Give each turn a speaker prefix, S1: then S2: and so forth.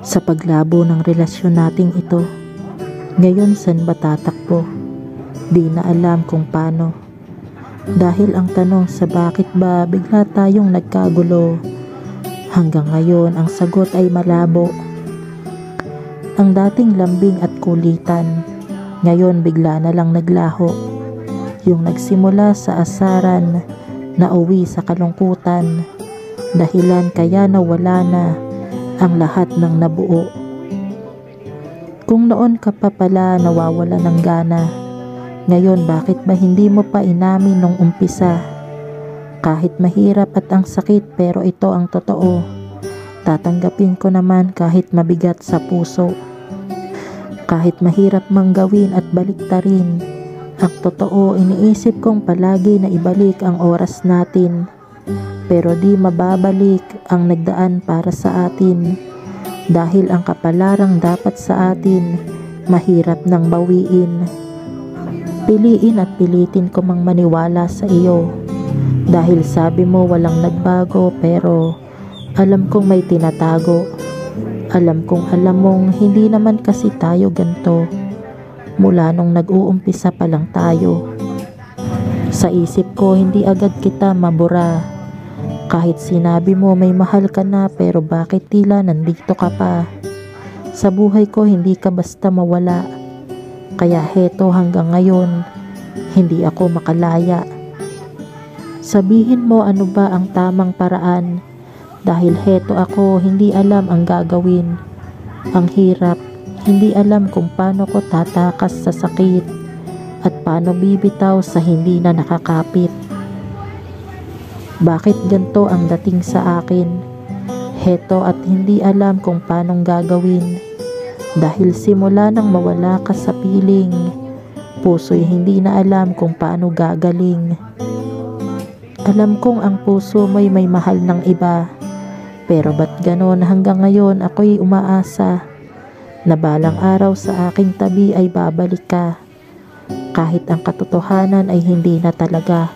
S1: sa paglabo ng relasyon nating ito. Ngayon saan ba tatakbo? Di na alam kung paano. Dahil ang tanong sa bakit ba bigla tayong nagkagulo, hanggang ngayon ang sagot ay malabo. Ang dating lambing at kulitan, ngayon bigla na lang naglaho. Yung nagsimula sa asaran, nauwi sa kalungkutan, dahilan kaya nawala na ang lahat ng nabuo. Kung noon ka pa pala nawawala ng gana, ngayon bakit ba hindi mo pa inamin nung umpisa? Kahit mahirap at ang sakit pero ito ang totoo, tatanggapin ko naman kahit mabigat sa puso. Kahit mahirap mang gawin at baliktarin, ang totoo iniisip kong palagi na ibalik ang oras natin. Pero di mababalik ang nagdaan para sa atin, dahil ang kapalarang dapat sa atin mahirap nang bawiin. Piliin at pilitin ko mang maniwala sa iyo, dahil sabi mo walang nagbago, pero alam kong may tinatago. Alam kong alam mong hindi naman kasi tayo ganito mula nung nag-uumpisa pa lang tayo. Sa isip ko hindi agad kita mabura, kahit sinabi mo may mahal ka na, pero bakit tila nandito ka pa? Sa buhay ko hindi ka basta mawala, kaya heto hanggang ngayon hindi ako makalaya. Sabihin mo ano ba ang tamang paraan, dahil heto ako hindi alam ang gagawin. Ang hirap, hindi alam kung paano ko tatakas sa sakit at paano bibitaw sa hindi na nakakapit. Bakit ganito ang dating sa akin? Heto at hindi alam kung paanong gagawin, dahil simula nang mawala ka sa piling, puso'y hindi na alam kung paano gagaling. Alam kong ang puso mo'y may mahal ng iba, pero ba't ganon hanggang ngayon ako'y umaasa na balang araw sa aking tabi ay babalik ka, kahit ang katotohanan ay hindi na talaga.